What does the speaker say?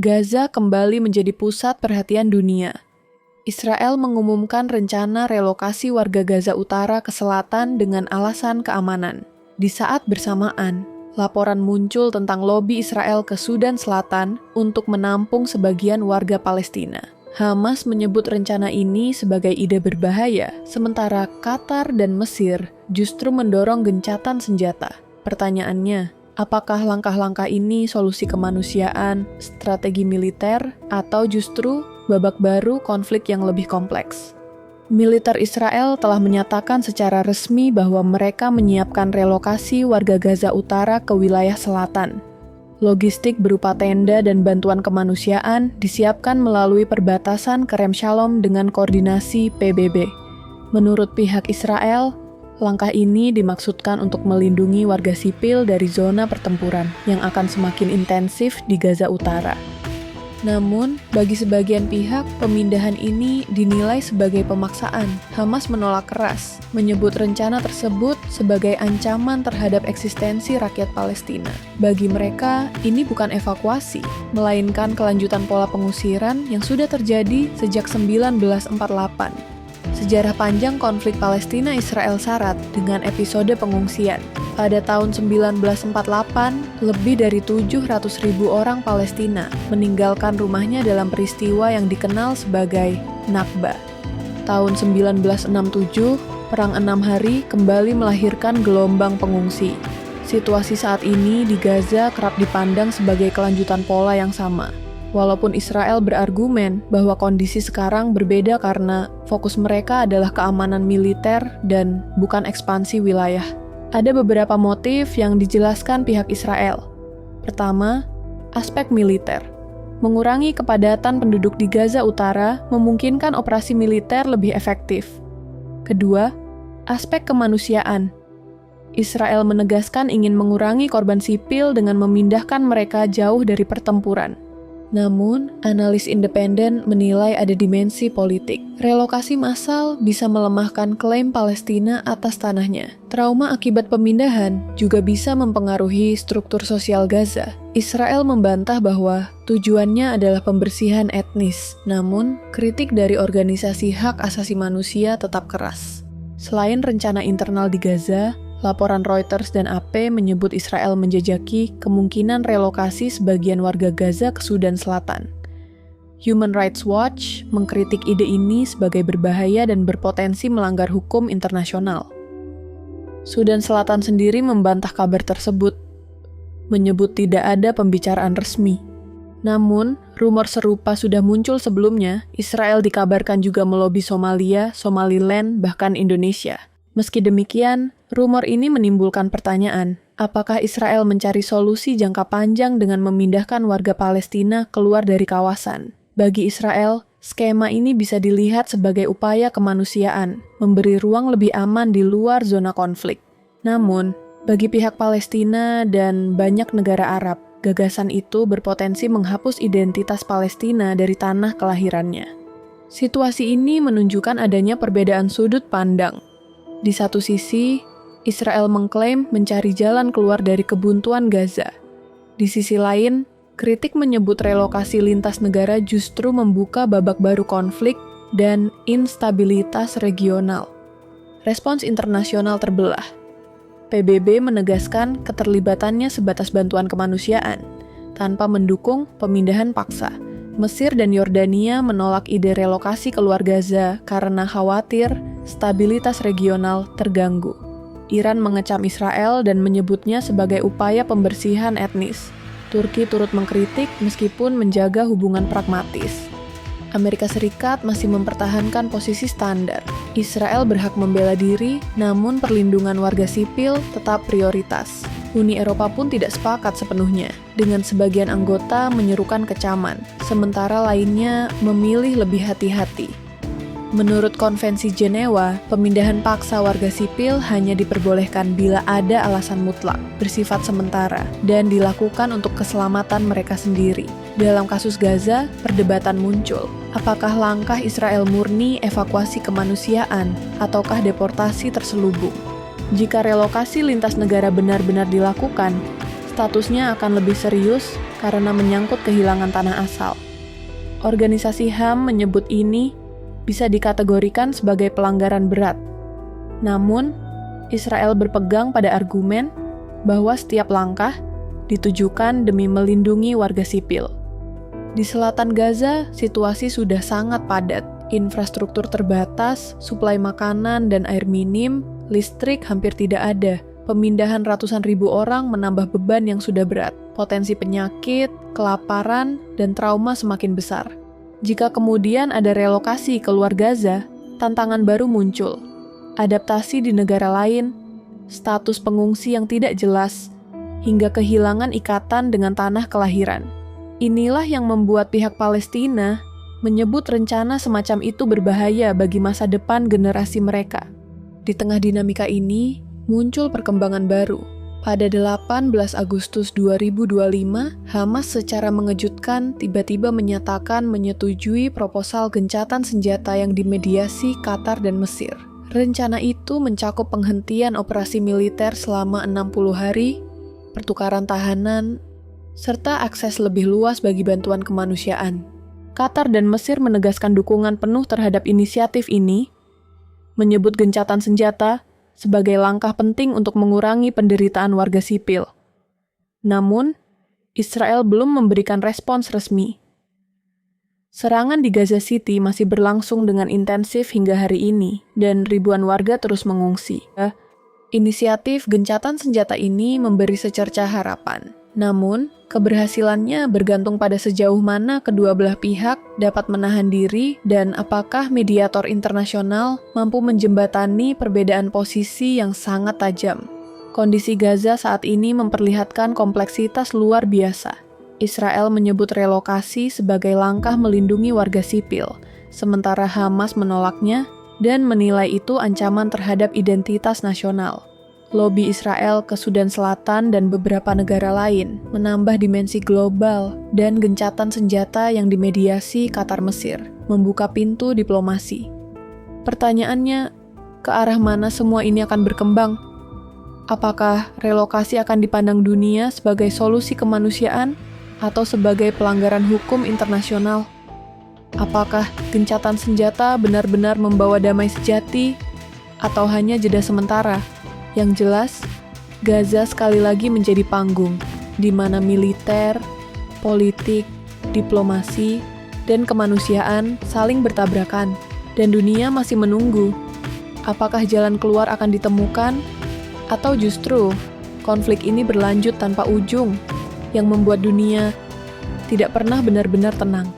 Gaza kembali menjadi pusat perhatian dunia. Israel mengumumkan rencana relokasi warga Gaza Utara ke selatan dengan alasan keamanan. Di saat bersamaan, laporan muncul tentang lobi Israel ke Sudan Selatan untuk menampung sebagian warga Palestina. Hamas menyebut rencana ini sebagai ide berbahaya, sementara Qatar dan Mesir justru mendorong gencatan senjata. Pertanyaannya, apakah langkah-langkah ini solusi kemanusiaan, strategi militer, atau justru babak baru konflik yang lebih kompleks? Militer Israel telah menyatakan secara resmi bahwa mereka menyiapkan relokasi warga Gaza Utara ke wilayah selatan. Logistik berupa tenda dan bantuan kemanusiaan disiapkan melalui perbatasan Kerem Shalom dengan koordinasi PBB. Menurut pihak Israel, langkah ini dimaksudkan untuk melindungi warga sipil dari zona pertempuran yang akan semakin intensif di Gaza Utara. Namun, bagi sebagian pihak, pemindahan ini dinilai sebagai pemaksaan. Hamas menolak keras, menyebut rencana tersebut sebagai ancaman terhadap eksistensi rakyat Palestina. Bagi mereka, ini bukan evakuasi, melainkan kelanjutan pola pengusiran yang sudah terjadi sejak 1948. Sejarah panjang konflik Palestina-Israel syarat dengan episode pengungsian. Pada tahun 1948, lebih dari 700.000 orang Palestina meninggalkan rumahnya dalam peristiwa yang dikenal sebagai Nakba. Tahun 1967, Perang 6 Hari kembali melahirkan gelombang pengungsi. Situasi saat ini di Gaza kerap dipandang sebagai kelanjutan pola yang sama. Walaupun Israel berargumen bahwa kondisi sekarang berbeda karena fokus mereka adalah keamanan militer dan bukan ekspansi wilayah. Ada beberapa motif yang dijelaskan pihak Israel. Pertama, aspek militer. Mengurangi kepadatan penduduk di Gaza Utara memungkinkan operasi militer lebih efektif. Kedua, aspek kemanusiaan. Israel menegaskan ingin mengurangi korban sipil dengan memindahkan mereka jauh dari pertempuran. Namun, analis independen menilai ada dimensi politik. Relokasi massal bisa melemahkan klaim Palestina atas tanahnya. Trauma akibat pemindahan juga bisa mempengaruhi struktur sosial Gaza. Israel membantah bahwa tujuannya adalah pembersihan etnis. Namun, kritik dari organisasi hak asasi manusia tetap keras. Selain rencana internal di Gaza, laporan Reuters dan AP menyebut Israel menjajaki kemungkinan relokasi sebagian warga Gaza ke Sudan Selatan. Human Rights Watch mengkritik ide ini sebagai berbahaya dan berpotensi melanggar hukum internasional. Sudan Selatan sendiri membantah kabar tersebut, menyebut tidak ada pembicaraan resmi. Namun, rumor serupa sudah muncul sebelumnya. Israel dikabarkan juga melobi Somalia, Somaliland, bahkan Indonesia. Meski demikian, rumor ini menimbulkan pertanyaan, apakah Israel mencari solusi jangka panjang dengan memindahkan warga Palestina keluar dari kawasan? Bagi Israel, skema ini bisa dilihat sebagai upaya kemanusiaan, memberi ruang lebih aman di luar zona konflik. Namun, bagi pihak Palestina dan banyak negara Arab, gagasan itu berpotensi menghapus identitas Palestina dari tanah kelahirannya. Situasi ini menunjukkan adanya perbedaan sudut pandang. Di satu sisi, Israel mengklaim mencari jalan keluar dari kebuntuan Gaza. Di sisi lain, kritik menyebut relokasi lintas negara justru membuka babak baru konflik dan instabilitas regional. Respons internasional terbelah. PBB menegaskan keterlibatannya sebatas bantuan kemanusiaan, tanpa mendukung pemindahan paksa. Mesir dan Yordania menolak ide relokasi keluar Gaza karena khawatir stabilitas regional terganggu. Iran mengecam Israel dan menyebutnya sebagai upaya pembersihan etnis. Turki turut mengkritik meskipun menjaga hubungan pragmatis. Amerika Serikat masih mempertahankan posisi standar. Israel berhak membela diri, namun perlindungan warga sipil tetap prioritas. Uni Eropa pun tidak sepakat sepenuhnya, dengan sebagian anggota menyerukan kecaman, sementara lainnya memilih lebih hati-hati. Menurut Konvensi Jenewa, pemindahan paksa warga sipil hanya diperbolehkan bila ada alasan mutlak, bersifat sementara, dan dilakukan untuk keselamatan mereka sendiri. Dalam kasus Gaza, perdebatan muncul. Apakah langkah Israel murni evakuasi kemanusiaan, ataukah deportasi terselubung? Jika relokasi lintas negara benar-benar dilakukan, statusnya akan lebih serius karena menyangkut kehilangan tanah asal. Organisasi HAM menyebut ini bisa dikategorikan sebagai pelanggaran berat. Namun, Israel berpegang pada argumen bahwa setiap langkah ditujukan demi melindungi warga sipil. Di selatan Gaza, situasi sudah sangat padat. Infrastruktur terbatas, suplai makanan dan air minim, listrik hampir tidak ada. Pemindahan ratusan ribu orang menambah beban yang sudah berat. Potensi penyakit, kelaparan, dan trauma semakin besar. Jika kemudian ada relokasi keluar Gaza, tantangan baru muncul. Adaptasi di negara lain, status pengungsi yang tidak jelas, hingga kehilangan ikatan dengan tanah kelahiran. Inilah yang membuat pihak Palestina menyebut rencana semacam itu berbahaya bagi masa depan generasi mereka. Di tengah dinamika ini, muncul perkembangan baru. Pada 18 Agustus 2025, Hamas secara mengejutkan tiba-tiba menyatakan menyetujui proposal gencatan senjata yang dimediasi Qatar dan Mesir. Rencana itu mencakup penghentian operasi militer selama 60 hari, pertukaran tahanan, serta akses lebih luas bagi bantuan kemanusiaan. Qatar dan Mesir menegaskan dukungan penuh terhadap inisiatif ini, menyebut gencatan senjata sebagai langkah penting untuk mengurangi penderitaan warga sipil. Namun, Israel belum memberikan respons resmi. Serangan di Gaza City masih berlangsung dengan intensif hingga hari ini, dan ribuan warga terus mengungsi. Inisiatif gencatan senjata ini memberi secerca harapan. Namun, keberhasilannya bergantung pada sejauh mana kedua belah pihak dapat menahan diri dan apakah mediator internasional mampu menjembatani perbedaan posisi yang sangat tajam. Kondisi Gaza saat ini memperlihatkan kompleksitas luar biasa. Israel menyebut relokasi sebagai langkah melindungi warga sipil, sementara Hamas menolaknya dan menilai itu ancaman terhadap identitas nasional. Lobi Israel ke Sudan Selatan dan beberapa negara lain menambah dimensi global dan gencatan senjata yang dimediasi Qatar Mesir, membuka pintu diplomasi. Pertanyaannya, ke arah mana semua ini akan berkembang? Apakah relokasi akan dipandang dunia sebagai solusi kemanusiaan atau sebagai pelanggaran hukum internasional? Apakah gencatan senjata benar-benar membawa damai sejati atau hanya jeda sementara? Yang jelas, Gaza sekali lagi menjadi panggung, di mana militer, politik, diplomasi, dan kemanusiaan saling bertabrakan, dan dunia masih menunggu. Apakah jalan keluar akan ditemukan, atau justru konflik ini berlanjut tanpa ujung, yang membuat dunia tidak pernah benar-benar tenang?